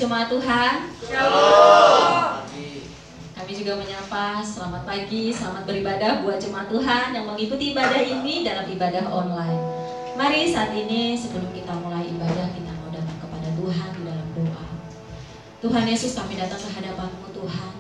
jemaat Tuhan. Shalom. Kami juga menyapa selamat pagi, selamat beribadah buat jemaat Tuhan yang mengikuti ibadah ini dalam ibadah online. Mari saat ini sebelum kita mulai ibadah, kita mau datang kepada Tuhan di dalam doa. Tuhan Yesus, kami datang ke hadapan-Mu Tuhan.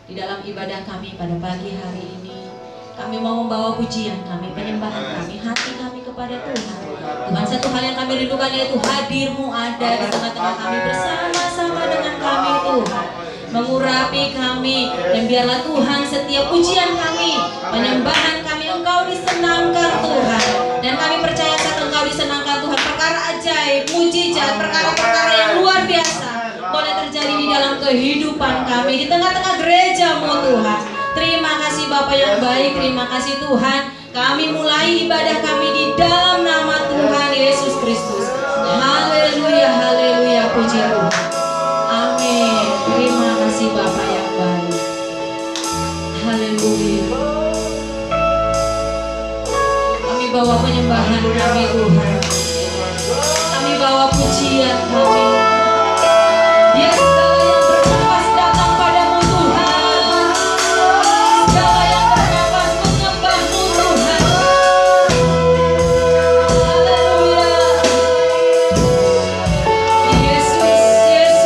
Di dalam ibadah kami pada pagi hari ini, kami mau membawa pujian kami, penyembahan kami, hati kami kepada Tuhan. Tuhan, satu hal yang kami rindukan yaitu hadir-Mu ada di tengah-tengah kami, bersama-sama dengan kami Tuhan. Mengurapi kami, dan biarlah Tuhan setiap pujian kami, penyembahan kami, Engkau disenangkan Tuhan. Dan kami percaya saat Engkau disenangkan Tuhan, perkara ajaib, mujizat, perkara-perkara yang luar biasa boleh terjadi di dalam kehidupan kami, di tengah-tengah gereja-Mu Tuhan. Terima kasih Bapa yang baik, terima kasih Tuhan. Kami mulai ibadah kami di dalam nama Tuhan Yesus Kristus. Haleluya, haleluya, puji Tuhan. Amin. Terima kasih Bapa yang baik. Haleluya. Kami bawa penyembahan kami Tuhan. Kami bawa pujian kami. Biar segala yang bernafas datang padamu Tuhan. Segala yang bernafas menyembah-Mu Tuhan. Haleluya. Yesus, Yesus.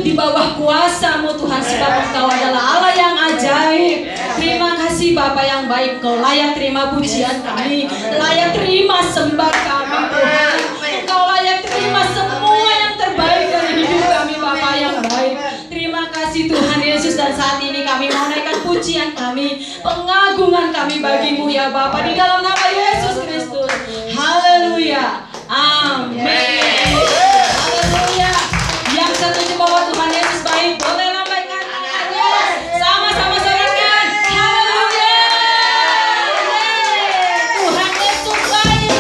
di bawah kuasa-Mu Tuhan, sebab Engkau adalah Allah yang ajaib. Terima kasih Bapa yang baik, Engkau layak terima pujian kami, layak terima sembah kami Tuhan. Engkau layak terima semua yang terbaik dari hidup kami Bapa yang baik. Terima kasih Tuhan Yesus, dan saat ini kami mau naikkan pujian kami, pengagungan kami bagi-Mu ya Bapa, di dalam nama Yesus Kristus. Haleluya. Amin. Haleluya. Yang setuju bahwa Tuhan Yesus baik, boleh lambaikan tangannya. Sama-sama sorakan. Haleluya. Tuhan Yesus baik.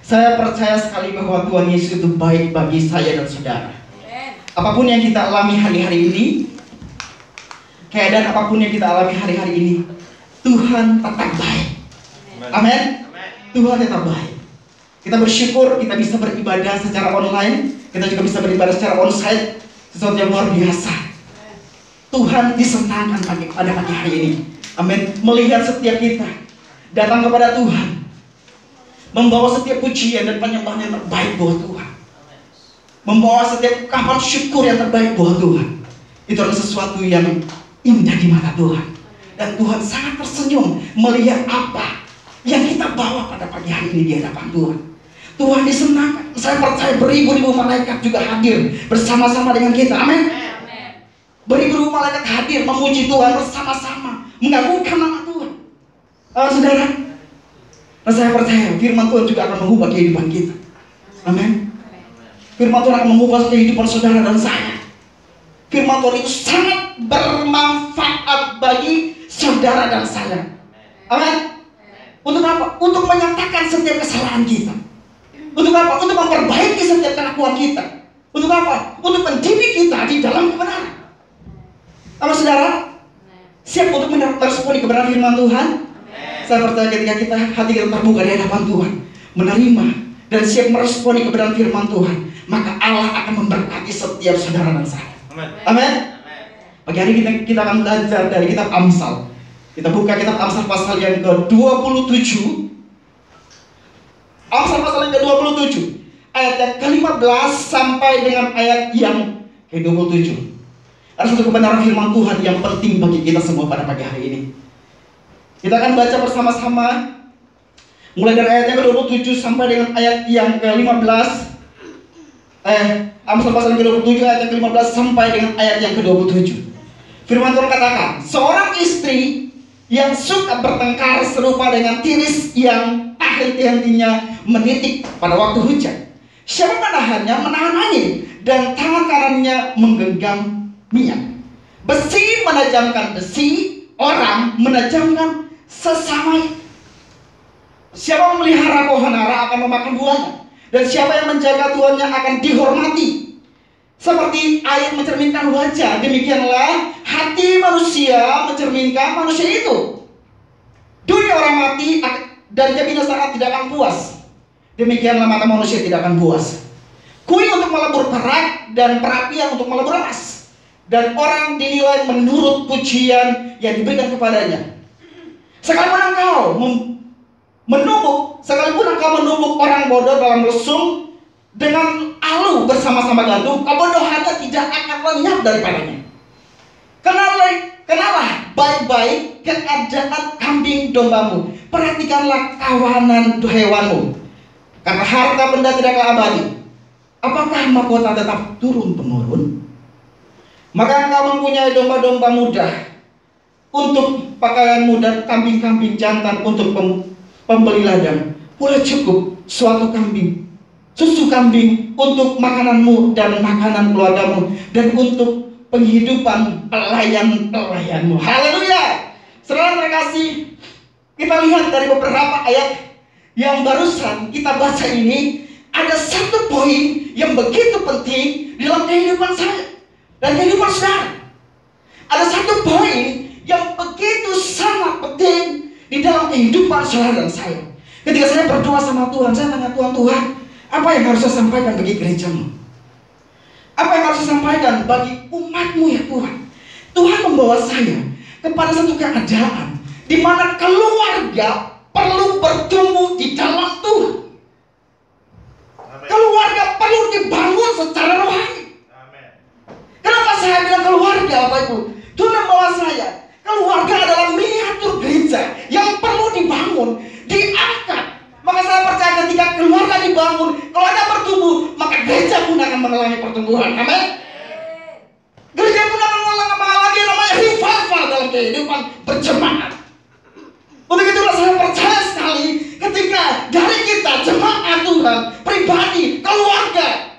Saya percaya sekali bahwa Tuhan Yesus itu baik bagi saya dan saudara. Apapun yang kita alami hari-hari ini, keadaan apapun yang kita alami hari-hari ini, Tuhan tetap baik. Amin. Tuhan tetap baik. Kita bersyukur kita bisa beribadah secara online, kita juga bisa beribadah secara onsite, sesuatu yang luar biasa. Tuhan disenangkan pada pagi hari ini. Amin. Melihat setiap kita datang kepada Tuhan, membawa setiap pujian dan penyembahan yang terbaik buat Tuhan, membawa setiap ungkapan syukur yang terbaik buat Tuhan. Itu adalah sesuatu yang indah di mata Tuhan. Dan Tuhan sangat tersenyum melihat apa yang kita bawa pada pagi hari ini di hadapan Tuhan. Tuhan disenangkan. Saya percaya beribu-ribu malaikat juga hadir bersama-sama dengan kita. Amin. Beribu-ribu malaikat hadir memuji Tuhan bersama-sama, mengagungkan nama Tuhan. Saudara, nah saya percaya firman Tuhan juga akan mengubah kehidupan kita. Amin. Firman Tuhan akan mengubah kehidupan saudara dan saya. Firman Tuhan itu sangat bermanfaat bagi saudara dan saya. Amin. Untuk apa? Untuk menyatakan setiap kesalahan kita. Untuk apa? Untuk memperbaiki setiap kelakuan kita. Untuk apa? Untuk mendidik kita di dalam kebenaran. Apa saudara? Siap untuk meresponi kebenaran firman Tuhan? Saya percaya ketika hati kita terbuka di hadapan Tuhan, menerima dan siap meresponi kebenaran firman Tuhan, maka Allah akan memberkati setiap saudara dan saya. Amin. Pagi hari kita akan belajar dari kitab Amsal. Kita buka kitab Amsal pasal yang ke-27. Amsal pasal yang ke-27, ayat yang ke-15 sampai dengan ayat yang ke-27. Ada satu kebenaran firman Tuhan yang penting bagi kita semua pada pagi hari ini. Kita akan baca bersama-sama mulai dari ayat yang ke-27 sampai dengan ayat yang ke-15. Amsal pasal yang ke-27 ayat yang ke-15 sampai dengan ayat yang ke-27. Firman Tuhan katakan, seorang istri yang suka bertengkar serupa dengan tiris yang tak henti-hentinya menitik pada waktu hujan. Siapa menahannya menahan angin, dan tangan kanannya menggenggam minyak. Besi menajamkan besi, orang menajamkan sesama. Siapa memelihara pohon ara akan memakan buahnya, dan siapa yang menjaga tuannya akan dihormati. Seperti air mencerminkan wajah, demikianlah hati manusia mencerminkan manusia itu. Dunia orang mati dan kebinasaan tidak akan puas, demikianlah mata manusia tidak akan puas. Kuil untuk melebur perak dan perapian untuk melebur emas, dan orang dinilai menurut pujian yang diberikan kepadanya. Sekalipun engkau menumbuk orang bodoh dalam lesung dengan alu bersama-sama gandum, kebodohannya tidak akan lenyap daripadanya. Kenalah baik-baik keadaan kambing dombamu, perhatikanlah kawanan hewanmu, karena harta benda tidaklah abadi. Apakah mahkota tetap turun-temurun? Maka engkau mempunyai domba-domba muda untuk pakaianmu dan kambing-kambing jantan untuk pembeli ladang. Pula cukup suatu kambing, susu kambing untuk makananmu dan makanan keluargamu, dan untuk penghidupan pelayan-pelayanmu. Haleluya. Saudara terkasih, kita lihat dari beberapa ayat yang barusan kita baca ini, ada satu poin yang begitu penting dalam kehidupan saya dan kehidupan saudara. Ada satu poin yang begitu sangat penting di dalam kehidupan saudara dan saya. Ketika saya berdoa sama Tuhan, saya tanya Tuhan, apa yang harus saya sampaikan bagi gerejamu? Apa yang harus saya sampaikan bagi umatmu ya Tuhan? Tuhan membawa saya kepada satu keadaan di mana keluarga perlu bertumbuh di dalam Tuhan. Keluarga perlu dibangun secara rohani. Kenapa saya bilang keluarga, Bapak Ibu? Tuhan membawa saya. Keluarga adalah miniatur gereja yang perlu dibangun, diangkat. Maka saya percaya ketika keluarga dibangun, keluarga bertumbuh, maka gereja pun akan mengalami pertumbuhan. Amin. Gereja pun akan mengalami namanya revival dalam kehidupan berjemaat. Untuk itulah saya percaya sekali ketika dari kita jemaat Tuhan, pribadi, keluarga,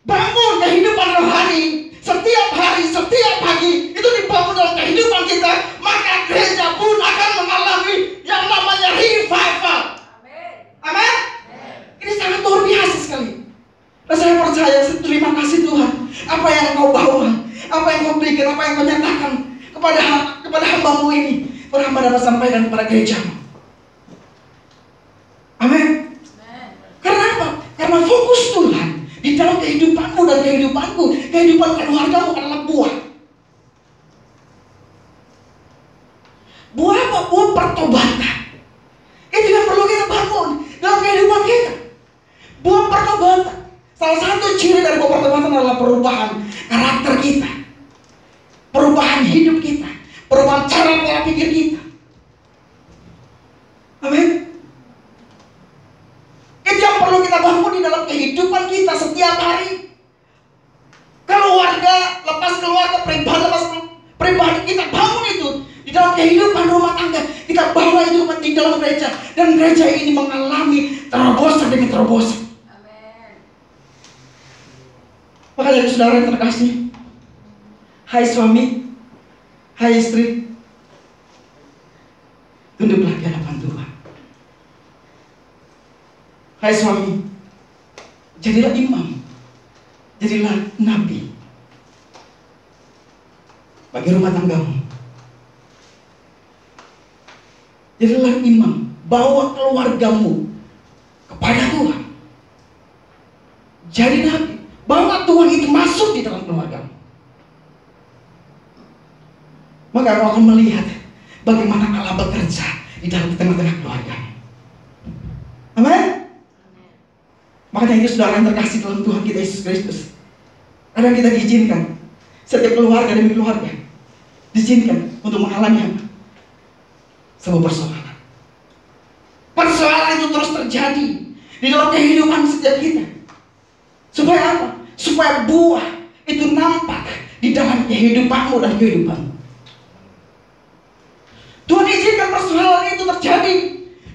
bangun kehidupan rohani setiap hari, setiap pagi, itu dibangun dalam kehidupan kita, maka gereja pun akan mengalami yang namanya revival. Amin. Ini sangat kau berikan, apa yang kau nyatakan kepada hamba-Mu ini, pada hamba dapat sampaikan kepada gereja-Mu. Amin. Karena apa? Karena fokus Tuhan di dalam kehidupanmu dan kehidupanku, kehidupan keluargamu adalah buah. Buah apa? Buah pertobatan. Itu yang perlu kita bangun dalam kehidupan kita. Buah pertobatan. Salah satu ciri dari buah pertobatan adalah perubahan karakter kita, perubahan hidup kita, perubahan cara pola pikir kita. Amin. Itu yang perlu kita bangun di dalam kehidupan kita setiap hari. Keluarga, lepas keluarga, pribadi, lepas pribadi, kita bangun itu di dalam kehidupan rumah tangga. Kita bawa itu di dalam gereja, dan gereja ini mengalami terobosan demi terobosan. Makanya saudara yang terkasih, hai suami, hai istri, tunduklah di hadapan Tuhan. Hai suami, jadilah imam, jadilah nabi bagi rumah tanggamu. Jadilah imam, bawa keluargamu kepada Tuhan. Jadi nabi, bawa Tuhan itu masuk di dalam keluargamu. Maka kau akan melihat bagaimana Allah bekerja di dalam tengah-tengah keluargamu. Amin. Makanya itu saudara yang terkasih dalam Tuhan kita Yesus Kristus, kadang kita diizinkan, setiap keluarga demi keluarga diizinkan untuk mengalami apa? Sebuah persoalan. Persoalan itu terus terjadi di dalam kehidupan setiap kita. Supaya apa? Supaya buah itu nampak di dalam kehidupanmu dan kehidupanmu. Tuhan izinkan persoalan itu terjadi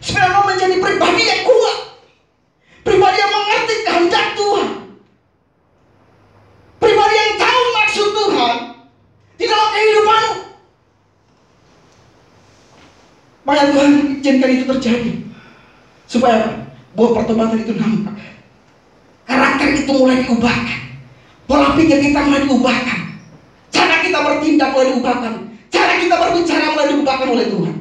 supaya kau menjadi pribadi yang kuat, pribadi yang mengerti kehendak Tuhan, pribadi yang tahu maksud Tuhan di dalam kehidupanmu. Maka Tuhan izinkan itu terjadi supaya apa? Buah pertobatan itu nampak, karakter itu mulai diubahkan, pola pikir kita mulai diubahkan, cara kita bertindak mulai diubahkan, cara kita berbicara mulai diubahkan oleh Tuhan.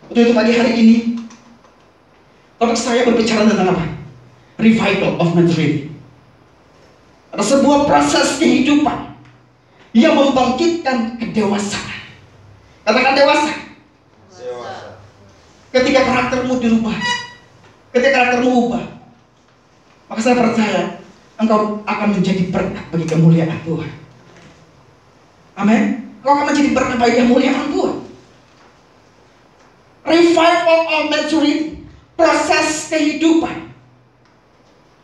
Untuk itu pagi hari ini topik saya berbicara tentang apa? Revival of maturity. Ada sebuah proses kehidupan yang membangkitkan kedewasaan. Katakan dewasa. Ketika karaktermu dirubah, ketika karaktermu ubah, maka saya percaya engkau akan menjadi berkat bagi kemuliaan Tuhan. Amin. Engkau akan menjadi berkat bagi kemuliaan Tuhan. Revival of maturity, proses kehidupan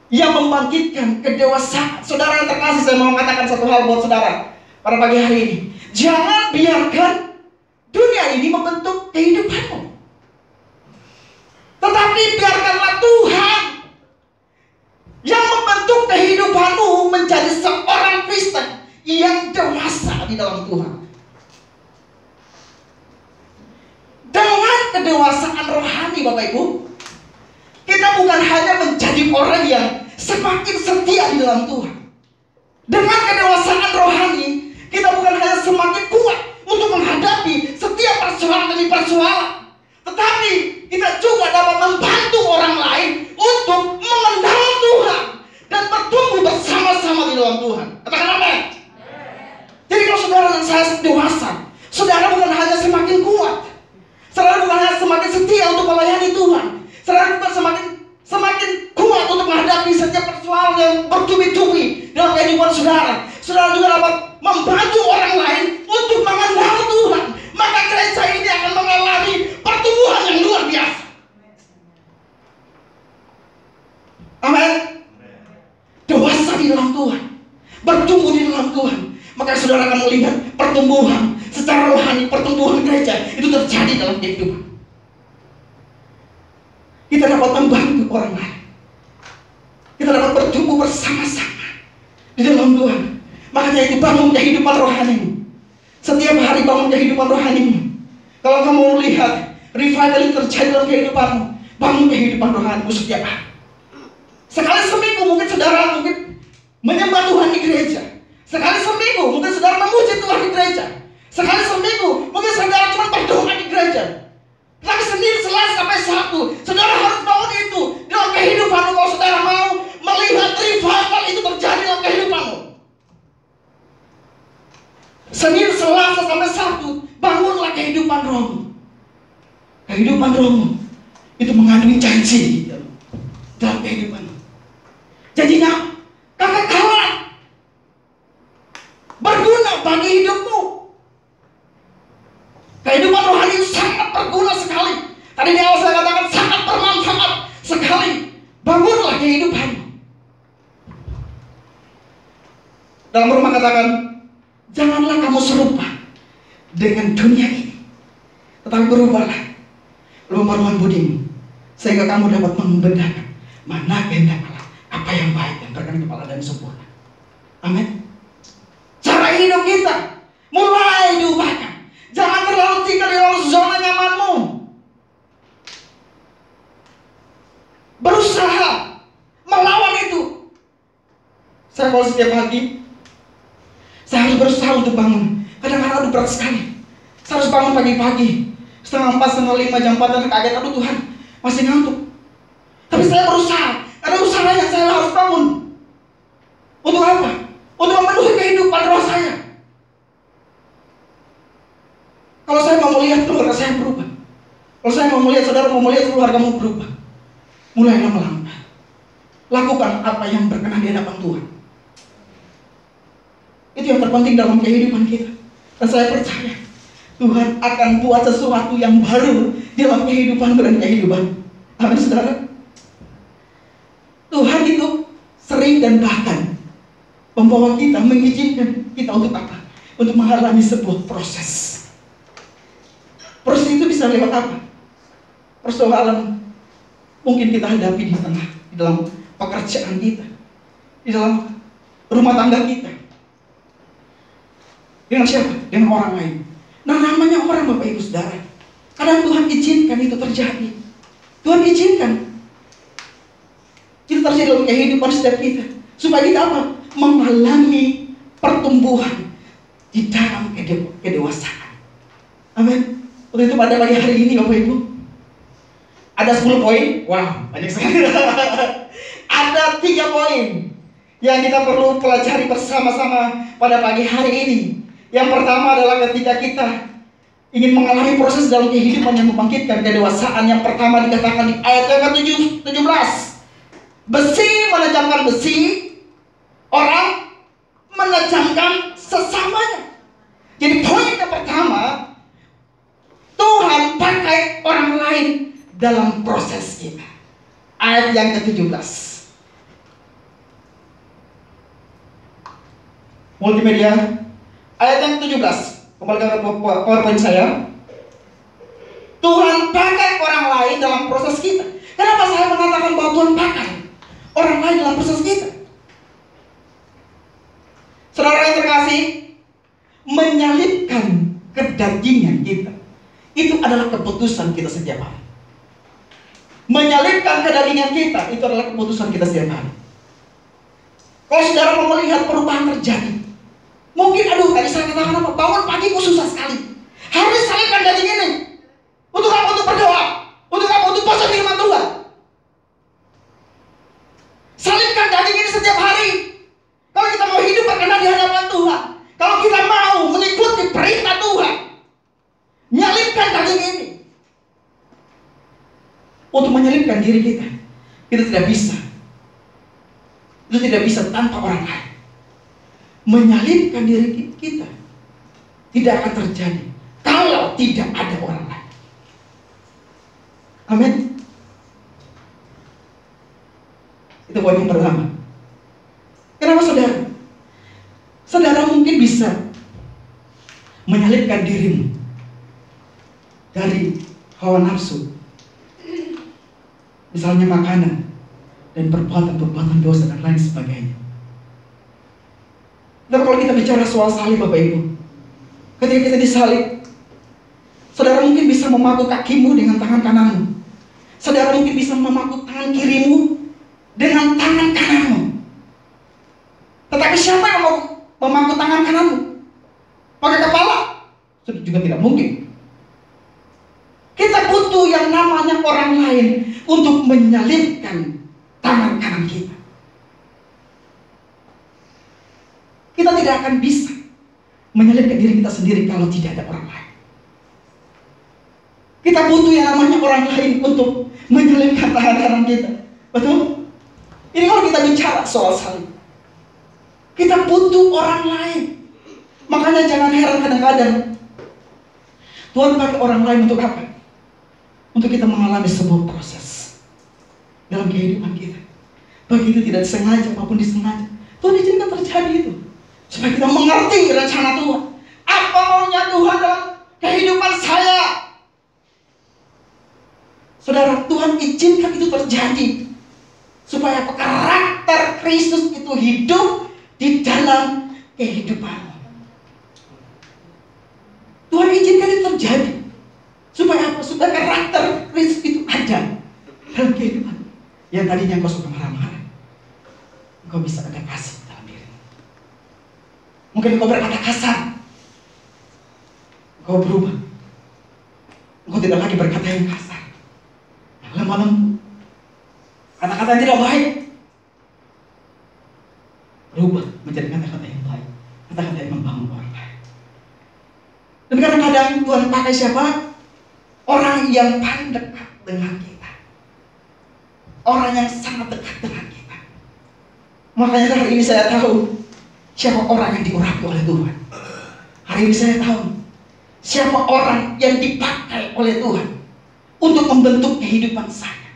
yang membangkitkan kedewasaan. Saudara yang terkasih, saya mau katakan satu hal buat saudara pada pagi hari ini. Jangan biarkan dunia ini membentuk kehidupanmu, tetapi biarkanlah Tuhan yang membentuk kehidupanmu menjadi seorang Kristen yang dewasa di dalam Tuhan. Dengan kedewasaan rohani, Bapak Ibu, kita bukan hanya menjadi orang yang semakin setia di dalam Tuhan. Dengan kedewasaan rohani, kita bukan hanya semakin kuat untuk menghadapi setiap persoalan demi persoalan, tetapi kita juga dapat membantu orang lain untuk mengenal Tuhan dan bertumbuh bersama-sama di dalam Tuhan. Katakan amin. Jadi kalau saudara dan saya dewasa, saudara bukan hanya semakin kuat, saudara bukan hanya semakin setia untuk melayani Tuhan, saudara bukan semakin kuat untuk menghadapi setiap persoalan yang bertubi-tubi dalam kehidupan saudara. Saudara juga dapat membantu orang lain untuk mengenal Tuhan. Maka gereja ini akan mengalami pertumbuhan yang luar biasa. Amin. Dewasa di dalam Tuhan, bertumbuh di dalam Tuhan, maka saudara akan melihat pertumbuhan secara rohani, pertumbuhan gereja itu terjadi dalam kehidupan. Kita dapat membantu orang lain, kita dapat bertumbuh bersama-sama di dalam Tuhan. Makanya itu bangun kehidupan rohanimu. Setiap hari bangun kehidupan rohanimu. Kalau kamu lihat revival itu terjadi dalam kehidupanmu, bangun kehidupan rohanimu setiap hari. Sekali seminggu mungkin saudara menyembah Tuhan di gereja. Sekali seminggu mungkin saudara memuji Tuhan di gereja. Sekali seminggu mungkin saudara cuma berdoa di gereja. Tapi Senin, Selasa sampai Sabtu, saudara harus bangun itu dalam kehidupanmu. Kalau saudara mau melihat revival itu terjadi dalam kehidupanmu, Senin, Selasa sampai Sabtu, bangunlah kehidupan rohmu. Kehidupan rohmu itu mengandung janji dalam kehidupanmu. Janjinya kekekalan, berguna bagi hidupmu. Kehidupan rohani itu sangat berguna sekali. Tadi di awal saya katakan sangat bermanfaat sekali. Bangunlah kehidupanmu. Dalam rumah katakan, janganlah kamu serupa dengan dunia ini, tetapi berubahlah rumah-rumah budimu, sehingga kamu dapat membedakan mana kehendak Allah, apa yang baik dan berkenan kepada Allah dan sempurna. Amin. Cara hidup kita mulai diubahkan. Jangan terlalu tinggal di dalam zona nyamanmu. Berusaha melawan itu. Saya kalau setiap pagi saya harus berusaha untuk bangun. Kadang-kadang aduh berat sekali. Saya harus bangun pagi-pagi 4:30, 5, jam 4 dan kaget, aduh Tuhan masih ngantuk. Tapi saya berusaha. Ada usaha yang saya harus bangun. Untuk apa? Untuk memenuhi kehidupan roh saya. Kalau saya mau melihat keluarga saya berubah, kalau saya mau melihat saudara mau melihat keluargamu berubah, mulailah melangkah. Lakukan apa yang berkenan di hadapan Tuhan. Itu yang terpenting dalam kehidupan kita. Dan saya percaya Tuhan akan buat sesuatu yang baru dalam kehidupan dan kehidupan. Amin saudara. Tuhan itu sering dan bahkan membawa kita, mengizinkan kita untuk apa? Untuk mengalami sebuah proses. Proses itu bisa lewat apa? Persoalan mungkin kita hadapi di dalam pekerjaan kita, di dalam rumah tangga kita. Dengan siapa? Dengan orang lain. Nah, namanya orang, Bapak Ibu Saudara. Kadang Tuhan izinkan itu terjadi. Tuhan izinkan itu terjadi dalam kehidupan setiap kita, supaya kita apa? Mengalami pertumbuhan di dalam kedewasaan. Amin. Untuk itu pada pagi hari ini Bapak Ibu, ada 10 poin. Wow, banyak sekali. Ada 3 poin yang kita perlu pelajari bersama-sama pada pagi hari ini. Yang pertama adalah ketika kita ingin mengalami proses dalam kehidupan yang membangkitkan kedewasaan. Yang pertama dikatakan di ayat yang ke-17, besi menajamkan besi, orang menajamkan sesamanya. Jadi poin yang pertama, Tuhan pakai orang lain dalam proses kita. Ayat yang ke-17. Multimedia. Ayat yang ke-17. Kembali ke PowerPoint saya. Tuhan pakai orang lain dalam proses kita. Kenapa saya mengatakan bahwa Tuhan pakai orang lain dalam proses kita? Saudara yang terkasih, menyalipkan kedagingan kita, itu adalah keputusan kita setiap hari. Menyalipkan kedagingan kita, itu adalah keputusan kita setiap hari. Kalau saudara mau melihat perubahan terjadi, mungkin aduh tadi saya katakan apa? Bangun pagi kok susah sekali. Harus salipkan daging ini. Untuk apa? Untuk berdoa. Untuk apa? Untuk baca firman Tuhan. Salipkan daging ini setiap hari. Kalau kita mau hidup berkenan di hadapan Tuhan, kalau kita mau mengikuti perintah Tuhan, nyalipkan daging ini. Untuk menyalipkan diri kita, kita tidak bisa. Itu tidak bisa tanpa orang lain. Menyalipkan diri kita tidak akan terjadi kalau tidak ada orang lain. Amin. Itu poin yang pertama. Kenapa saudara? Saudara mungkin bisa menyalipkan dirimu dari hawa nafsu, misalnya makanan dan perbuatan-perbuatan dosa dan lain sebagainya. Tapi kalau kita bicara soal salib Bapak Ibu, ketika kita disalib, saudara mungkin bisa memaku kakimu dengan tangan kananmu. Saudara mungkin bisa memaku tangan kirimu dengan tangan kananmu. Tetapi siapa yang mau memangku tangan kananmu pakai kepala, sudah juga tidak mungkin. Kita butuh yang namanya orang lain untuk menyalipkan tangan kanan kita. Kita tidak akan bisa menyalipkan diri kita sendiri kalau tidak ada orang lain. Kita butuh yang namanya orang lain untuk menyalipkan tangan kanan kita. Betul? Ini kalau kita bicara soal salib, kita butuh orang lain. Makanya jangan heran kadang-kadang Tuhan pakai orang lain untuk apa? Untuk kita mengalami sebuah proses dalam kehidupan kita. Begitu tidak sengaja maupun disengaja, Tuhan izinkan terjadi itu supaya kita mengerti rencana Tuhan. Apa maunya Tuhan dalam kehidupan saya? Saudara, Tuhan izinkan itu terjadi supaya karakter Kristus itu hidup di dalam kehidupan. Tuhan izinkan itu terjadi supaya apa? Supaya karakter Kristus itu ada dalam kehidupan. Yang tadinya engkau suka marah-marah, engkau bisa ada kasih dalam diri. Mungkin engkau berkata kasar, engkau berubah. Engkau tidak lagi berkata yang kasar, yang lemah lembut, kata-kata yang tidak baik, berubah menjadi kata-kata yang baik, kata-kata yang membangun orang lain. Dan kadang-kadang Tuhan pakai siapa? Orang yang paling dekat dengan kita, orang yang sangat dekat dengan kita. Makanya hari ini saya tahu siapa orang yang diurapi oleh Tuhan. Hari ini saya tahu siapa orang yang dipakai oleh Tuhan untuk membentuk kehidupan saya.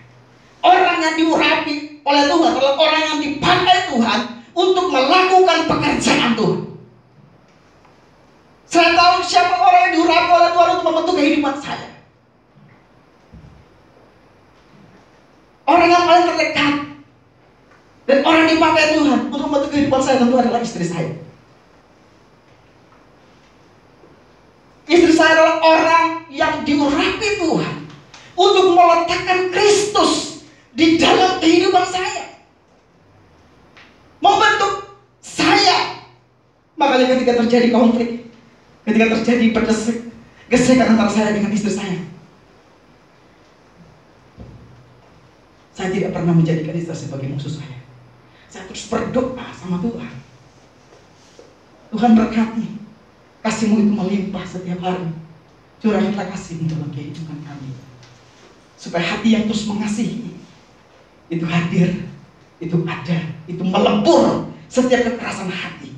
Orang yang diurapi oleh Tuhan adalah orang yang dipakai Tuhan untuk melakukan pekerjaan Tuhan. Saya tahu siapa orang yang diurapi oleh Tuhan untuk membentuk kehidupan saya. Orang yang paling terdekat dan orang yang dipakai Tuhan untuk membentuk kehidupan saya tentu adalah istri saya. Istri saya adalah orang yang diurapi Tuhan untuk meletakkan Kristus di dalam kehidupan saya, membentuk saya. Makanya ketika terjadi konflik, ketika terjadi gesekan antara saya dengan istri saya tidak pernah menjadikan istri sebagai musuh saya. Saya terus berdoa sama Tuhan. Tuhan berkati, kasih-Mu itu melimpah setiap hari. Curahkanlah kasih-Mu dalam kehidupan kami, supaya hati yang terus mengasihi itu hadir, itu ada, itu melebur setiap kekerasan hati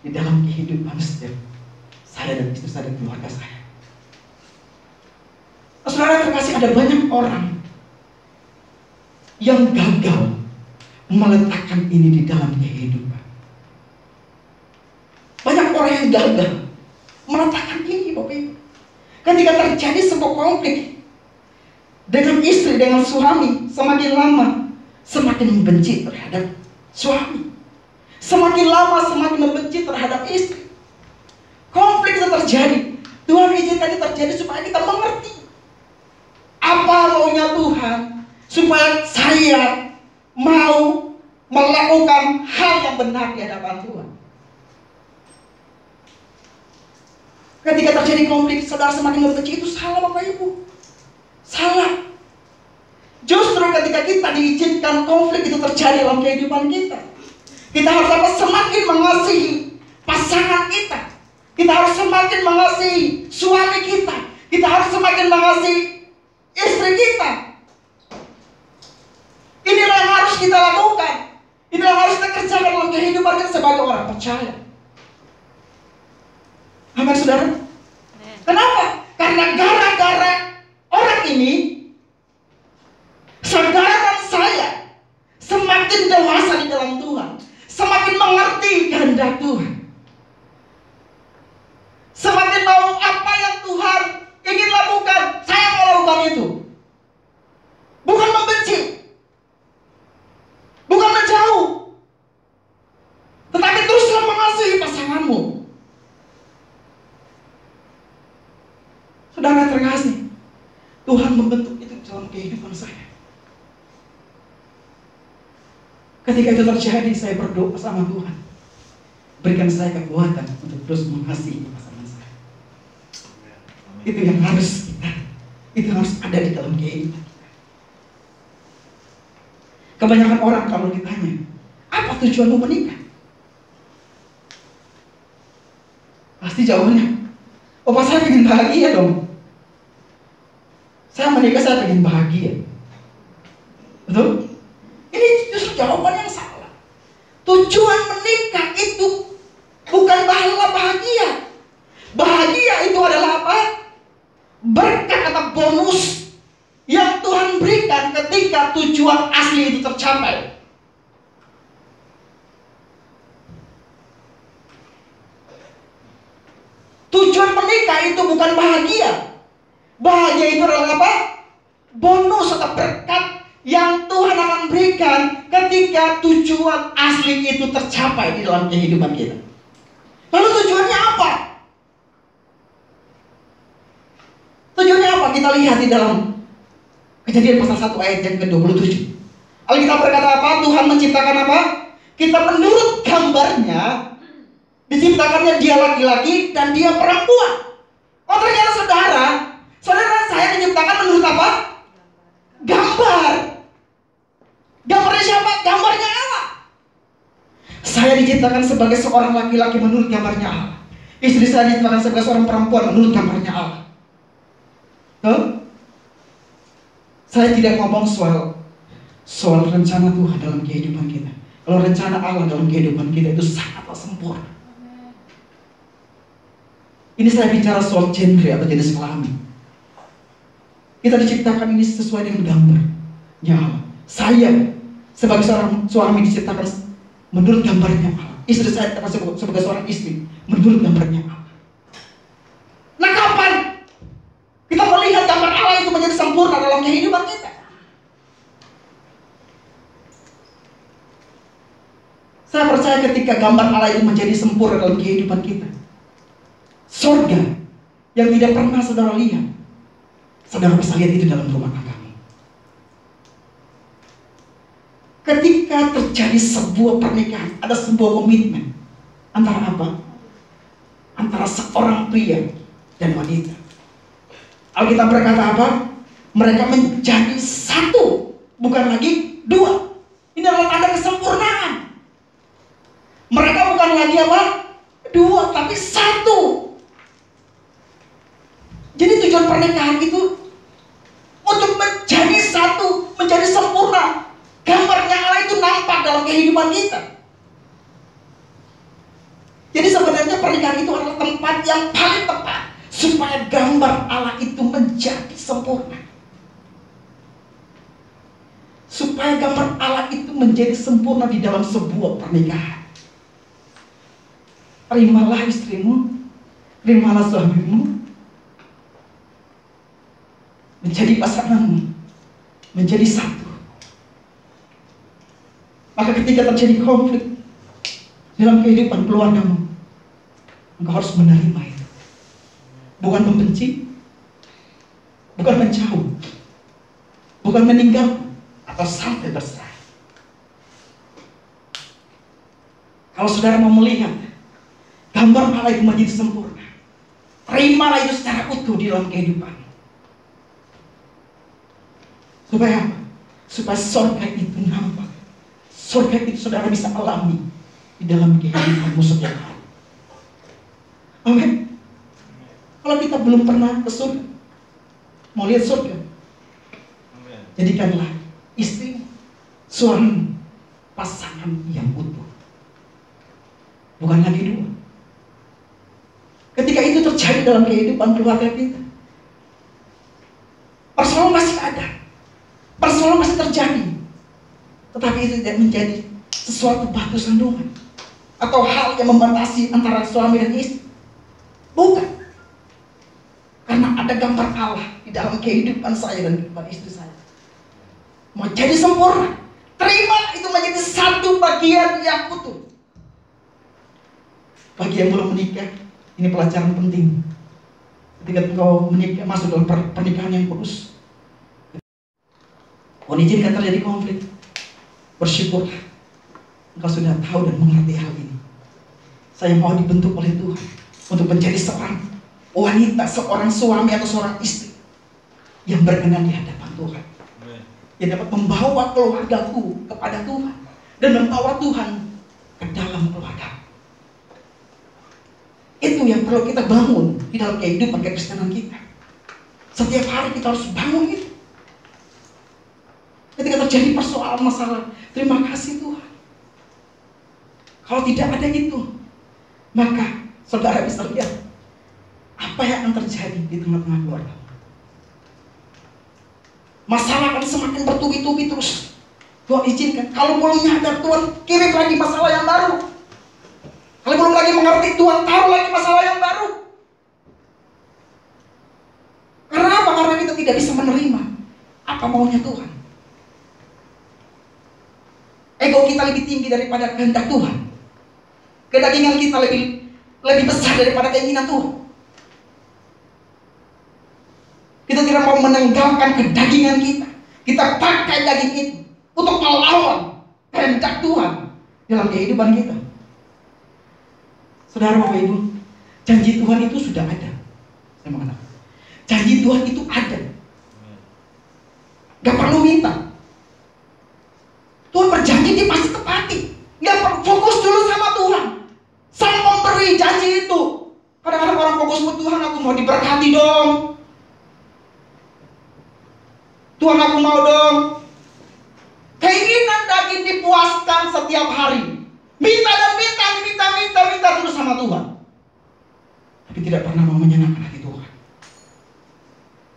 di dalam kehidupan setiap saya dan istri saya dan keluarga saya. Saudara terkasih, ada banyak orang yang gagal meletakkan ini di dalam kehidupan. Banyak orang yang gagal meletakkan ini, Bapak Ibu. Ketika terjadi sebuah konflik dengan istri, dengan suami, semakin lama semakin membenci terhadap suami, semakin lama semakin membenci terhadap istri. Konflik itu terjadi. Tuhan izinkan itu terjadi supaya kita mengerti apa maunya Tuhan, supaya saya mau melakukan hal yang benar di hadapan Tuhan. Ketika terjadi konflik, saudara semakin membenci, itu salah, Bapak Ibu. Salah. Justru ketika kita diizinkan konflik itu terjadi dalam kehidupan kita, kita harus dapat semakin mengasihi pasangan kita. Kita harus semakin mengasihi suami kita. Kita harus semakin mengasihi istri kita. Inilah yang harus kita lakukan. Inilah yang harus kita kerjakan dalam kehidupan kita sebagai orang percaya. Amin, saudara. Kenapa? Karena gara-gara orang ini, saudara dan saya semakin dewasa di dalam Tuhan, semakin mengerti kehendak Tuhan, semakin mau apa yang Tuhan ingin lakukan, saya mau lakukan itu. Bukan membenci, bukan menjauh, tetapi teruslah mengasihi pasanganmu. Saudara terkasih, Tuhan membentuk itu dalam kehidupan saya. Ketika itu terjadi, saya berdoa sama Tuhan. Berikan saya kekuatan untuk terus mengasihi pasangan saya. Itu yang harus ada di dalam kehidupan. Kebanyakan orang kalau ditanya, apa tujuanmu menikah? Pasti jawabannya, oh pas saya ingin bahagia dong. Saya menikah, saya ingin bahagia. Betul? Ini justru jawaban yang salah. Tujuan menikah itu bukan bahagia. Bahagia itu adalah apa? Berkat atau bonus yang Tuhan berikan ketika tujuan asli itu tercapai. Tujuan menikah itu bukan bahagia. Bahagia itu adalah apa? Bonus atau berkat yang Tuhan akan berikan ketika tujuan asli itu tercapai di dalam kehidupan kita. Lalu tujuannya apa? Tujuannya apa? Kita lihat di dalam Kejadian pasal 1 ayat yang ke-27. Alkitab berkata apa? Tuhan menciptakan apa? Kita menurut gambarnya. Diciptakannya dia laki-laki dan dia perempuan. Oh ternyata saudara saya diciptakan menurut apa? Gambar. Gambarnya siapa? Gambarnya Allah. Saya diciptakan sebagai seorang laki-laki menurut gambarnya Allah. Istri saya diciptakan sebagai seorang perempuan menurut gambarnya Allah. Tuh? Saya tidak ngomong soal rencana Tuhan dalam kehidupan kita. Kalau rencana Allah dalam kehidupan kita itu sangatlah sempurna. Ini saya bicara soal genre atau jenis kelamin. Kita diciptakan ini sesuai dengan gambarnya Allah. Saya sebagai seorang suami diciptakan menurut gambarnya Allah. Istri saya sebagai seorang istri menurut gambarnya Allah. Nah kapan kita melihat gambar Allah itu menjadi sempurna dalam kehidupan kita? Saya percaya ketika gambar Allah itu menjadi sempurna dalam kehidupan kita, surga yang tidak pernah saudara lihat, saudara bisa lihat itu dalam rumah tanggamu. Ketika terjadi sebuah pernikahan, ada sebuah komitmen antara apa? Antara seorang pria dan wanita. Alkitab berkata apa? Mereka menjadi satu, bukan lagi dua. Ini adalah tanda kesempurnaan. Mereka bukan lagi apa? Dua, tapi satu. Jadi tujuan pernikahan itu untuk menjadi satu, menjadi sempurna. Gambarnya Allah itu nampak dalam kehidupan kita. Jadi sebenarnya pernikahan itu adalah tempat yang paling tepat supaya gambar Allah itu menjadi sempurna. Supaya gambar Allah itu menjadi sempurna di dalam sebuah pernikahan. Terimalah istrimu, terimalah suamimu, menjadi pasanganmu, menjadi satu. Maka ketika terjadi konflik dalam kehidupan keluargamu, engkau harus menerima itu. Bukan membenci, bukan menjauh, bukan meninggal, atau sampai berserah. Kalau saudara mau melihat gambar Allah itu menjadi sempurna, terimalah itu secara utuh di dalam kehidupan. Supaya apa? Supaya surga itu nampak. Surga itu saudara bisa alami di dalam kehidupanmu setiap hari. Amin. Kalau kita belum pernah ke surga, mau lihat surga, jadikanlah istri, suami, pasangan yang utuh. Bukan lagi dua. Ketika itu terjadi dalam kehidupan keluarga kita, persoalan masih ada, persoalan masih terjadi, tetapi itu tidak menjadi sesuatu batu sandungan atau hal yang membatasi antara suami dan istri. Bukan. Karena ada gambar Allah di dalam kehidupan saya dan kehidupan istri saya. Mau jadi sempurna, terima itu menjadi satu bagian yang utuh. Bagi yang belum menikah, ini pelajaran penting. Ketika engkau menikah, masuk dalam pernikahan yang kudus, izinkan terjadi konflik, bersyukurlah engkau sudah tahu dan mengerti hal ini. Saya mau dibentuk oleh Tuhan untuk menjadi seorang wanita, seorang suami atau seorang istri yang berkenan di hadapan Tuhan, yang dapat membawa keluargaku kepada Tuhan dan membawa Tuhan ke dalam keluarga. Itu yang perlu kita bangun di dalam kehidupan kekristenan kita. Setiap hari kita harus bangun itu. Ketika terjadi persoalan masalah, terima kasih Tuhan. Kalau tidak ada itu, maka saudara bisa lihat apa yang akan terjadi di tengah-tengah keluarga. Masalah akan semakin bertubi-tubi terus. Tuhan izinkan. Kalau belum nyadar, Tuhan kirim lagi masalah yang baru. Kalau belum lagi mengerti, Tuhan taruh lagi masalah yang baru. Karena apa? Karena kita tidak bisa menerima apa maunya Tuhan. Ego kita lebih tinggi daripada kehendak Tuhan. Kedagingan kita lebih besar daripada keinginan Tuhan. Kita tidak mau menenggalkan kedagingan kita. Kita pakai daging itu untuk melawan kehendak Tuhan dalam kehidupan kita. Saudara Bapak Ibu, janji Tuhan itu sudah ada. Saya mau katakan, janji Tuhan itu ada. Gak perlu minta. Tuhan berjanji, dia pasti tepati. Gak perlu fokus dulu sama Tuhan. Sang pemberi janji itu. Kadang-kadang orang fokus sama Tuhan, aku mau diberkati dong. Tuhan, aku mau dong. Keinginan daging dipuaskan setiap hari. Minta dan minta terus sama Tuhan. Tapi tidak pernah mau menyenangkan hati Tuhan.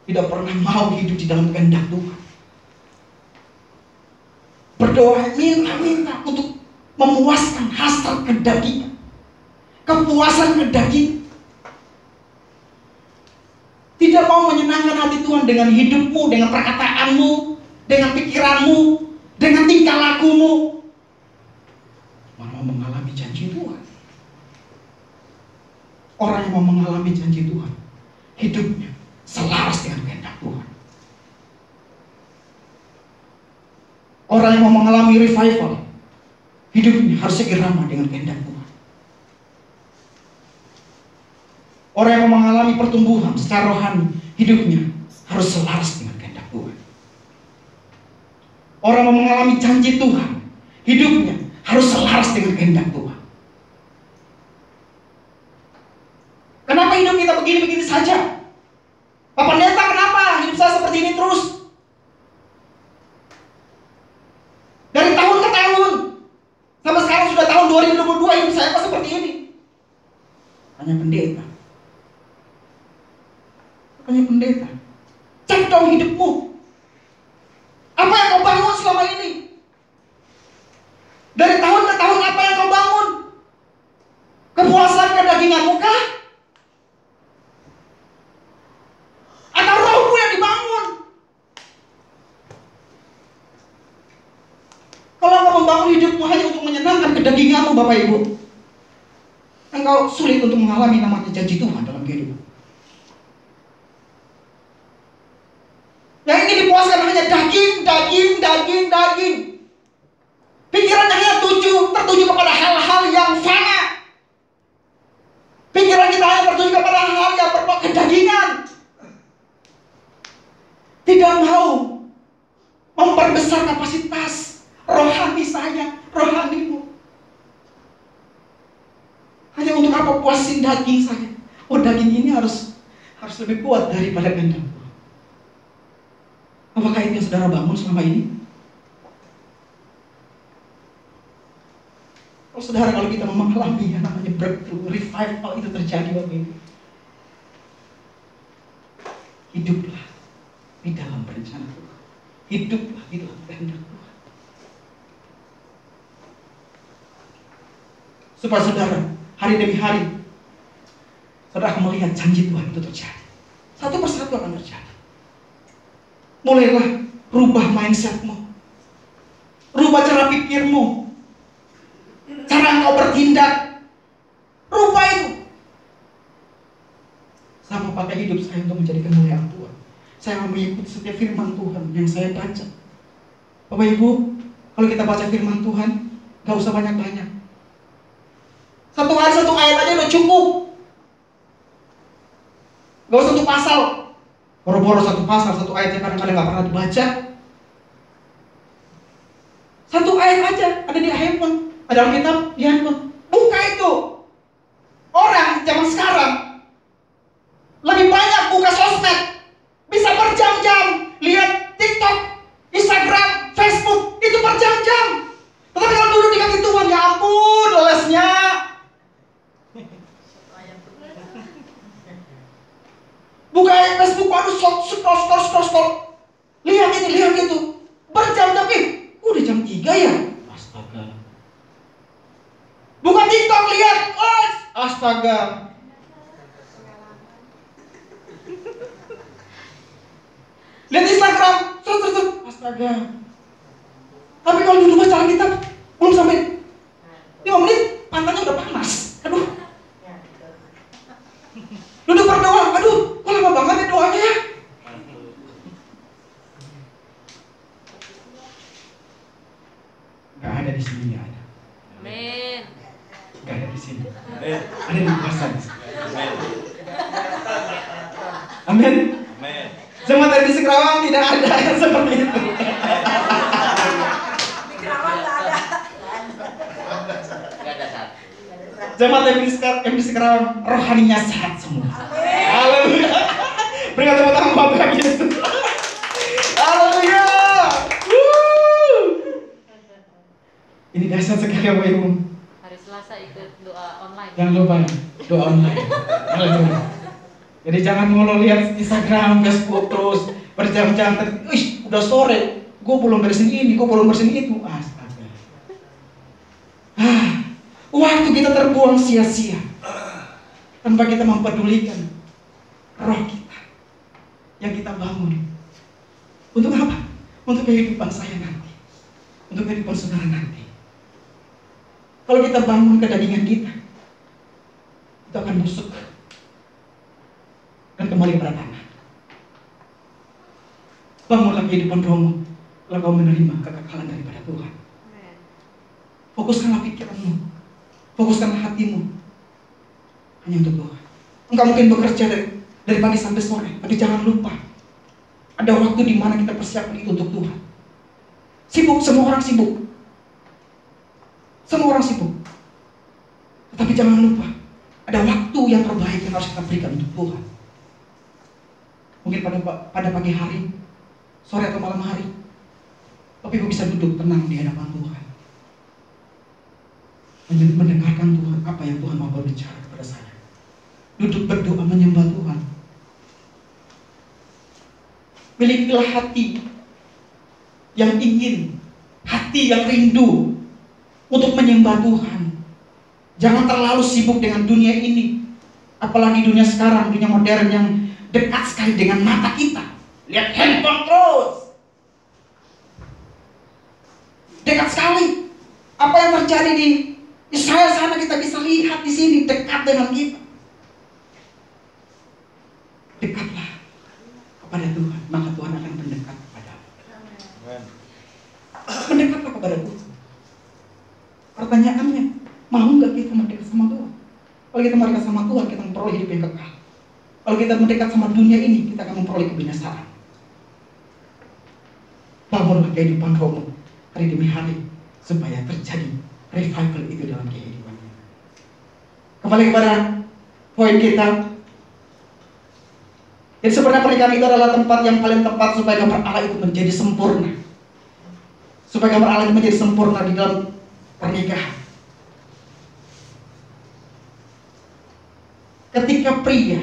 Tidak pernah mau hidup di dalam kehendak Tuhan. Berdoa, minta untuk memuaskan hasrat kedagingan. Kepuasan kedagingan. Tidak mau menyenangkan hati Tuhan dengan hidupmu, dengan perkataanmu, dengan pikiranmu, dengan tingkah lakumu. Malah mau mengalami janji Tuhan. Orang yang mau mengalami janji Tuhan, hidupnya selaras dengan kehendak Tuhan. Orang yang mau mengalami revival, hidupnya harus seirama dengan kehendak Tuhan. Orang yang mau mengalami pertumbuhan secara rohani, hidupnya harus selaras dengan kehendak Tuhan. Orang yang mau mengalami janji Tuhan, hidupnya harus selaras dengan kehendak Tuhan. Kenapa hidup kita begini-begini saja? Pak Pendeta, kenapa hidup saya seperti ini terus? Dari tahun ke tahun, sampai sekarang sudah tahun 2022, hidup saya kok seperti ini? Hanya pendeta. Hanya pendeta. Cek dong hidupmu. Apa yang kau bangun selama ini? Dari tahun ke tahun apa yang kau bangun? Kepuasan kedaginganmu kah? Atau rohmu yang dibangun? Kalau engkau membangun hidupmu hanya untuk menyenangkan kedaginganmu, Bapak Ibu, engkau sulit untuk mengalami namanya janji Tuhan dalam kehidupan. Yang ingin dipuaskan hanya daging. Pikirannya hanya tertuju kepada hal-hal yang fana. Pikiran kita hanya tertuju kepada hal yang berbau kedagingan. Tidak mau memperbesar kapasitas rohani saya, rohanimu. Hanya untuk apa? Puasin daging saya. Oh, daging ini harus lebih kuat daripada kehendak. Apakah itu yang saudara bangun selama ini? Kalau kita mengalami yang namanya breakthrough, revival itu terjadi Bapak Ibu, hiduplah di dalam rencana Tuhan. Hiduplah di dalam kehendak Tuhan. Supaya saudara, hari demi hari, saudara akan melihat janji Tuhan itu terjadi. Satu persatu akan terjadi. Mulailah rubah mindsetmu, rubah cara pikirmu, cara engkau bertindak, rubah itu. Saya mau pakai hidup saya untuk menjadi kemuliaan Tuhan. Saya mau mengikuti setiap firman Tuhan yang saya baca. Bapak Ibu, kalau kita baca firman Tuhan, gak usah banyak-banyak. Satu hari satu ayat aja udah cukup. Gak usah satu pasal. Boro-boro satu pasal, satu ayatnya kadang-kadang gak pernah dibaca. Satu ayat aja ada di handphone, ada Alkitab di handphone. Buka itu. Orang zaman sekarang lebih banyak buka sosmed, bisa berjam-jam lihat TikTok, Instagram, Facebook, itu berjam-jam. Tetapi kalau duduk di kaki Tuhan, ya ampun, lelesnya. Buka Facebook, waduh, scroll. Lihat ini, lihat itu. Berjam-jam, udah jam 3 ya? Astaga. Buka TikTok, lihat. Oh, astaga. Lihat Instagram, terus. Astaga. Tapi kalau duduk baca Alkitab, belum sampai 5 menit, pantatnya udah panas. Aduh. Duduk berdoa, aduh, kok lama banget ya doanya ya? Gak ada di sini, gak ada. Amin. Gak ada di sini. Ada di kuasa. Amin. Amin. Jemaat Ebenisi Kerawang tidak ada yang seperti itu. Di Kerawang nggak ada. Jemaat Ebenisi Kerawang rohaninya sehat semua. Haleluya. Berikan tepuk tangan buat kami Yesus. Haleluya. Ini dahsyat sekali Bapak Ibu. Hari Selasa ikut doa online. Jangan lupa doa online. Haleluya. Jadi jangan mulu lihat Instagram, Facebook terus berjam-jam. Wih, udah sore, gue belum bersihin ini, gue belum bersihin itu. Astaga. Waktu kita terbuang sia-sia tanpa kita mempedulikan roh kita yang kita bangun. Untuk apa? Untuk kehidupan saya nanti, untuk kehidupan saudara nanti. Kalau kita bangun kedagingan kita akan busuk dan kembali kepada tanah. Bangunlah kehidupan rohmu, kalau kau menerima kekekalan daripada Tuhan. Fokuskanlah pikiranmu, fokuskanlah hatimu hanya untuk Tuhan. Engkau mungkin bekerja dari pagi sampai sore, tapi jangan lupa ada waktu di mana kita persiapkan itu untuk Tuhan. Sibuk, semua orang sibuk. Semua orang sibuk. Tetapi jangan lupa ada waktu yang terbaik yang harus kita berikan untuk Tuhan. Mungkin pada pagi hari, sore atau malam hari, tapi Ibu bisa duduk tenang di hadapan Tuhan, mendengarkan Tuhan apa yang Tuhan mau berbicara kepada saya. Duduk berdoa menyembah Tuhan. Milikilah hati yang ingin, hati yang rindu untuk menyembah Tuhan. Jangan terlalu sibuk dengan dunia ini, apalagi dunia sekarang, dunia modern yang dekat sekali dengan mata kita. Lihat handphone terus. Dekat sekali. Apa yang terjadi di Israel sana kita bisa lihat di sini, dekat dengan kita. Dekatlah kepada Tuhan, maka Tuhan akan mendekat kepadamu. Mendekatlah kepada Tuhan. Pertanyaannya, mau nggak kita mendekat sama Tuhan? Kalau kita mendekat sama Tuhan, kita memperoleh hidup yang kekal. Kalau kita mendekat sama dunia ini, kita akan memperoleh kebinasaan. Bangunlah kehidupan rohmu hari demi hari, supaya terjadi revival itu dalam kehidupan kita. Kembali kepada poin kita. Jadi sebenarnya pernikahan itu adalah tempat yang paling tepat supaya gambar Allah itu menjadi sempurna. Supaya gambar Allah itu menjadi sempurna di dalam pernikahan. Ketika pria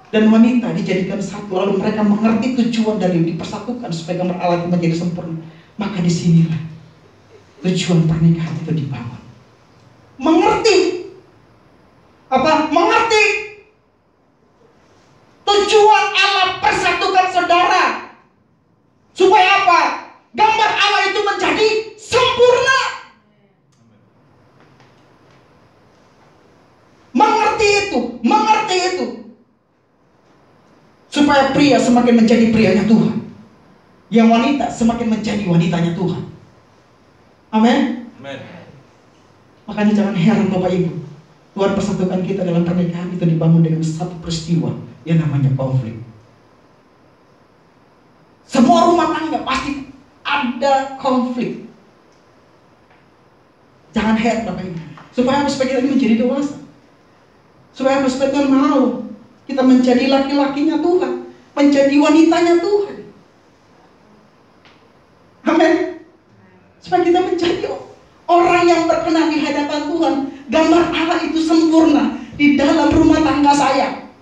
dan wanita dijadikan satu, lalu mereka mengerti tujuan dari dipersatukan supaya gambar Allah itu menjadi sempurna, maka disinilah tujuan pernikahan itu dibangun. Mengerti apa? Mengerti tujuan Allah persatukan saudara supaya apa? Gambar Allah itu menjadi sempurna. Mengerti itu supaya pria semakin menjadi prianya Tuhan, yang wanita semakin menjadi wanitanya Tuhan. Amin. Makanya jangan heran Bapak Ibu, Tuhan persatukan kita dalam pernikahan itu dibangun dengan satu peristiwa yang namanya konflik. Semua rumah tangga pasti ada konflik. Jangan heran Bapak Ibu. Supaya kita ini menjadi dewasa. Supaya Tuhan mau kita menjadi laki-lakinya Tuhan, menjadi wanitanya Tuhan. Amin. Supaya kita menjadi orang yang berkenan di hadapan Tuhan. Gambar Allah itu sempurna di dalam rumah tangga saya.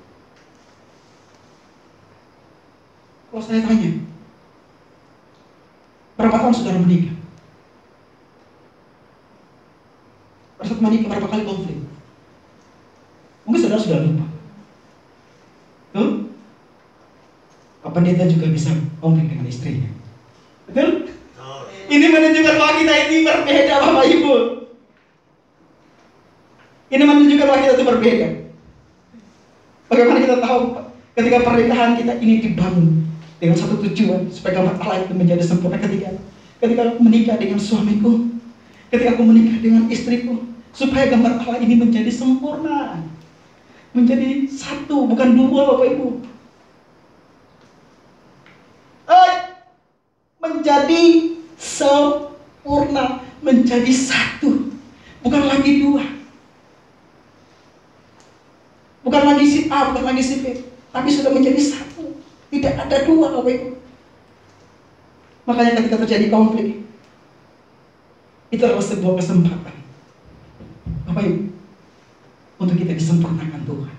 Kalau saya tanya, berapa tahun saudara menikah? Pada saat menikah berapa kali konflik? Mungkin saudara sudah lupa. Betul? Pak pendeta juga bisa konflik dengan istrinya. Betul? Ini menunjukkan bahwa kita ini berbeda Bapak Ibu. Ini menunjukkan bahwa kita itu berbeda. Bagaimana kita tahu ketika pernikahan kita ini dibangun dengan satu tujuan supaya gambar Allah itu menjadi sempurna ketika aku menikah dengan suamiku, ketika aku menikah dengan istriku, supaya gambar Allah ini menjadi sempurna, menjadi satu, bukan dua Bapak Ibu. Menjadi sempurna, menjadi satu, bukan lagi dua, bukan lagi si A, bukan lagi si B, tapi sudah menjadi satu, tidak ada dua Bapak Ibu. Makanya ketika terjadi konflik, itu adalah sebuah kesempatan Bapak Ibu untuk kita disempurnakan Tuhan.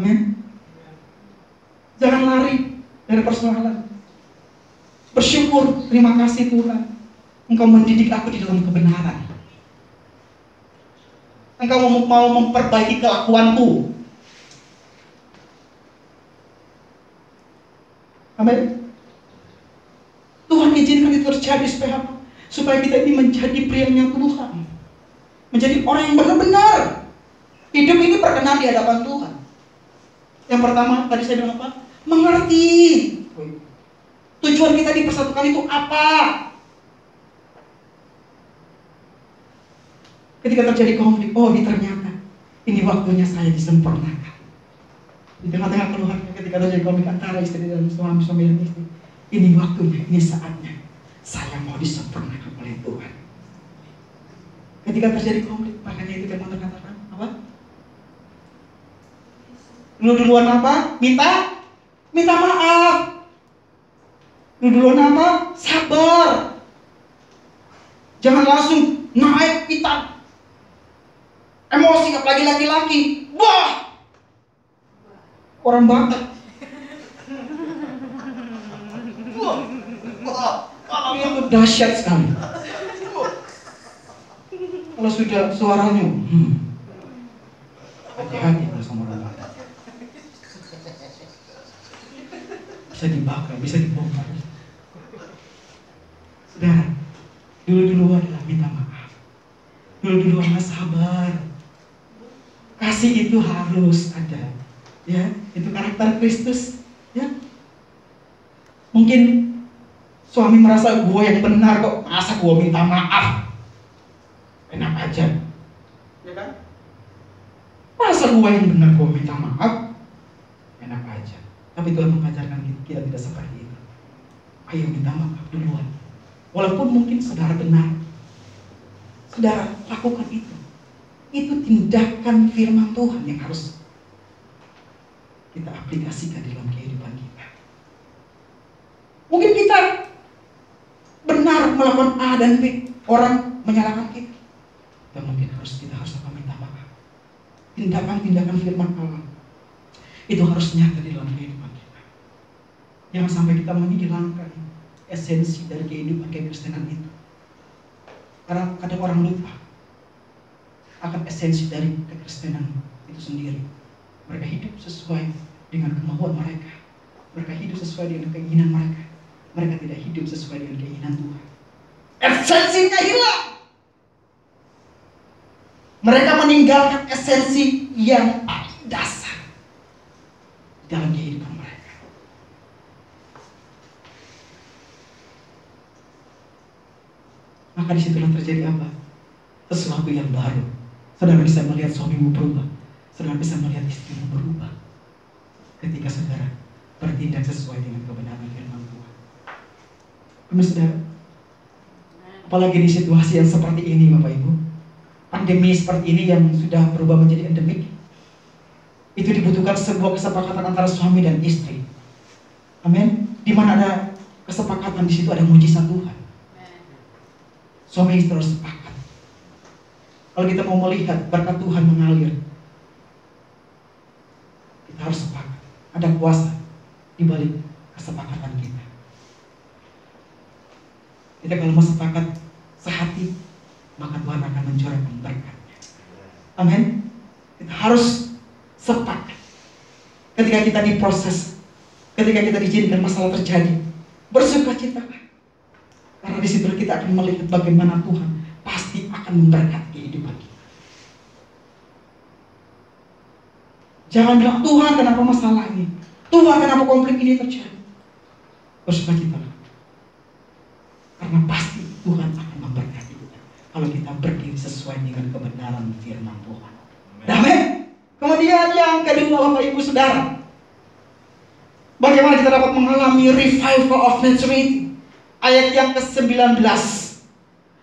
Amin. Jangan lari dari persoalan. Bersyukur, terima kasih Tuhan, Engkau mendidik aku di dalam kebenaran. Engkau mau memperbaiki kelakuanku. Amin. Tuhan izinkan itu terjadi supaya kita ini menjadi prianya Tuhan, menjadi orang yang benar-benar hidup ini berkenan di hadapan Tuhan. Yang pertama tadi saya bilang apa? Mengerti tujuan kita dipersatukan itu apa. Ketika terjadi konflik, oh ini ternyata ini waktunya saya disempurnakan. Di tengah-tengah keluarga ketika terjadi konflik antara istri dan suami dan istri, ini waktunya, ini saatnya saya mau disempurnakan oleh Tuhan. Ketika terjadi konflik, makanya itu kan katakan apa? Duluan apa? Minta maaf. Duluan apa? Sabar. Jangan langsung naik pitam. Emosi apalagi laki-laki. Wah! Orang Batak. Wah, itu dahsyat sekali. Kalau sudah suaranya, hati-hati kalau sama orang Batak. Bisa dibakar, bisa dibongkar. Saudara, dulu-dulu adalah minta maaf. Dulu-dulu adalah sabar. Kasih itu harus ada. Ya, itu karakter Kristus. Ya. Mungkin suami merasa gue yang benar kok, masa gue minta maaf? Enak aja. Ya kan? Masa gue yang benar gue minta maaf? Enak aja. Tapi Tuhan mengajarkan kita tidak seperti itu. Ayo minta maaf duluan. Walaupun mungkin saudara benar, saudara lakukan itu. Itu tindakan firman Tuhan yang harus kita aplikasikan dalam kehidupan kita. Mungkin kita benar melakukan A dan B, orang menyalahkan kita. Dan mungkin kita harus minta maaf. Tindakan-tindakan firman Allah itu harus nyata di dalam kehidupan kita. Jangan sampai kita menghilangkan esensi dari kehidupan kekristenan itu. Karena kadang orang lupa akan esensi dari kekristenan itu sendiri. Mereka hidup sesuai dengan kemauan mereka. Mereka hidup sesuai dengan keinginan mereka. Mereka tidak hidup sesuai dengan keinginan Tuhan. Esensinya hilang. Mereka meninggalkan esensi yang paling dasar dalam kehidupan mereka. Maka disitulah terjadi apa? sesuatu yang baru. Saudara bisa melihat suamimu berubah. Saudara bisa melihat istrimu berubah ketika saudara bertindak sesuai dengan kebenaran firman Tuhan. Amin saudara. Apalagi di situasi yang seperti ini Bapak Ibu. Pandemi seperti ini yang sudah berubah menjadi endemik. Itu dibutuhkan sebuah kesepakatan antara suami dan istri. Amin. Di mana ada kesepakatan, di situ ada mujizat Tuhan. Suami istri harus sepakat. Kalau kita mau melihat berkat Tuhan mengalir, kita harus sepakat. Ada kuasa di balik kesepakatan kita. Kita kalau mau sepakat sehati, maka Tuhan akan mencurahkan berkatnya. Amin. Kita harus sepakat. Ketika kita diproses, ketika kita diizinkan masalah terjadi, bersukacitalah. Karena di situ kita akan melihat bagaimana Tuhan pasti akan memberkati kehidupan kita. Jangan bilang, Tuhan kenapa masalah ini? Tuhan kenapa konflik ini terjadi? Bersukacitalah. Karena pasti Tuhan akan memberkati kita kalau kita berdiri sesuai dengan kebenaran firman Tuhan. Amin. Kemudian yang kedua Bapak Ibu Saudara, bagaimana kita dapat mengalami revival of maturity? Ayat yang ke-19.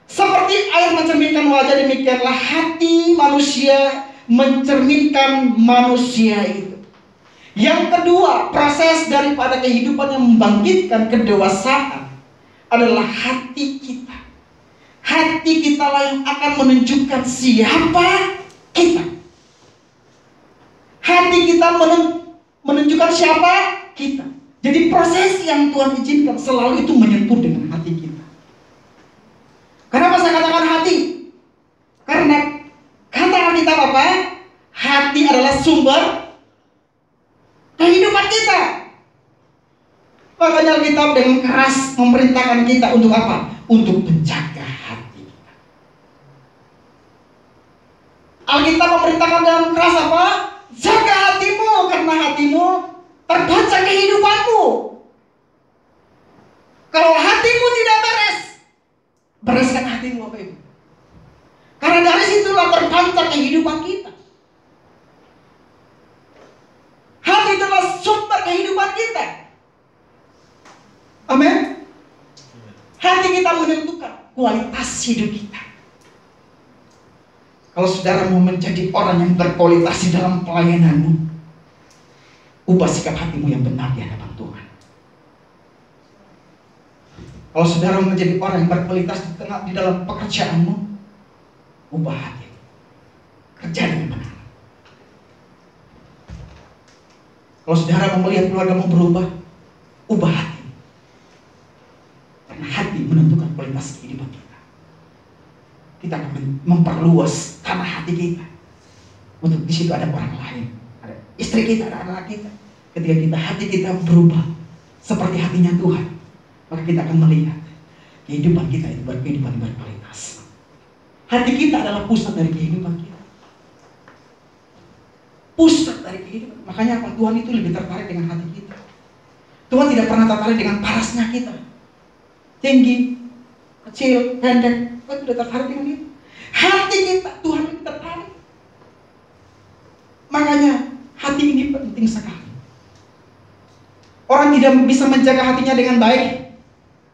Seperti air mencerminkan wajah, demikianlah hati manusia mencerminkan manusia itu. Yang kedua, proses daripada kehidupan yang membangkitkan kedewasaan adalah hati kita. Hati kita lah yang akan menunjukkan siapa kita. Hati kita menunjukkan siapa kita. Jadi proses yang Tuhan izinkan selalu itu menyentuh dengan hati kita. Kenapa saya katakan hati? Karena kata kita apa? Hati adalah sumber kehidupan kita. Makanya Alkitab dengan keras memerintahkan kita untuk apa? Untuk menjaga hati kita. Alkitab memerintahkan dengan keras apa? Jaga hatimu, karena hatimu terbaca kehidupanmu. Kalau hatimu tidak beres, bereskan hatimu Bapak Ibu. Karena dari situlah terpancar kehidupan kita. Hati adalah sumber kehidupan kita. Amin. Hati kita menentukan kualitas hidup kita. Kalau saudara mau menjadi orang yang berkualitas di dalam pelayananmu, ubah sikap hatimu yang benar di hadapan Tuhan. Kalau saudara mau menjadi orang yang berkualitas di dalam pekerjaanmu, ubah hati. Kerja dengan benar. Kalau saudara mau melihat keluargamu berubah, ubah hati. Karena hati menentukan kualitas kehidupan kita. Kita akan memperluas tanah hati kita. Untuk di situ ada orang lain, ada istri kita, ada anak kita. Ketika kita hati kita berubah seperti hatinya Tuhan, maka kita akan melihat kehidupan kita itu berkehidupan berkualitas. Hati kita adalah pusat dari kehidupan kita. Pusat dari kehidupan. Makanya apa? Tuhan itu lebih tertarik dengan hati kita. Tuhan tidak pernah tertarik dengan parasnya kita. Tinggi, kecil, pendek, Tuhan tidak tertarik dengan itu. Hati kita, Tuhan lebih tertarik. Makanya hati ini penting sekali. Orang tidak bisa menjaga hatinya dengan baik,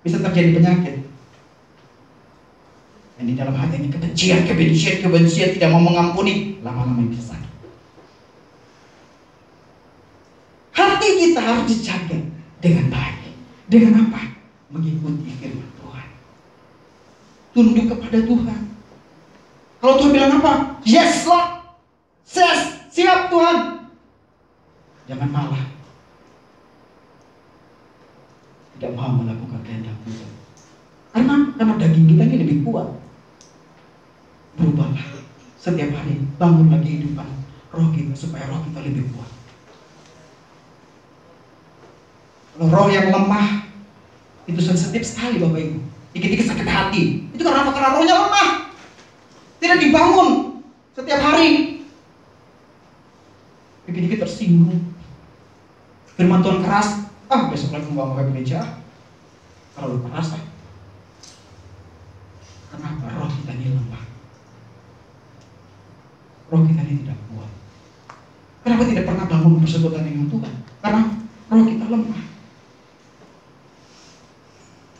bisa terjadi penyakit. Dan di dalam hatinya kebencian tidak mau mengampuni, lama-lama bisa sakit. Hati kita harus dijaga dengan baik. Dengan apa? Mengikuti firman Tuhan. Tunduk kepada Tuhan. Kalau Tuhan bilang apa? Yes Lord. Yes, siap Tuhan. Jangan malah tidak mau melakukan kehendak Tuhan. Karena daging kita ini lebih kuat. Berubahlah setiap hari, bangunlah kehidupan roh kita supaya roh kita lebih kuat. Kalau roh yang lemah itu sensitif sekali Bapak Ibu. Dikit-dikit sakit hati. Itu karena apa? Karena rohnya lemah. Tidak dibangun setiap hari. Dikit-dikit tersinggung. Firman Tuhan keras. Besok lagi mau ke gereja. Kalau keras Kenapa? Roh kita ini lemah. roh kita ini tidak kuat. Kenapa tidak pernah bangun persekutuan dengan Tuhan? Karena roh kita lemah.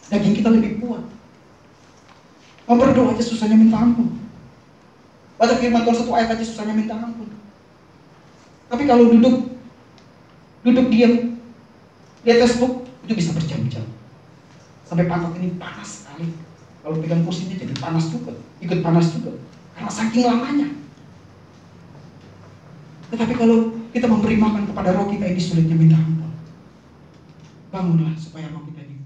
Daging kita lebih kuat. Mau berdoa aja susahnya minta ampun. Baca firman Tuhan 1 ayat aja susahnya minta ampun. Tapi kalau duduk diam, lihat Facebook, itu bisa berjam-jam. Sampai pantat ini panas sekali. Kalau pegang kursinya jadi panas juga, ikut panas juga. Karena saking lamanya. Tetapi kalau kita memberi makan kepada roh kita ini sulitnya minta ampun. Bangunlah supaya roh kita ini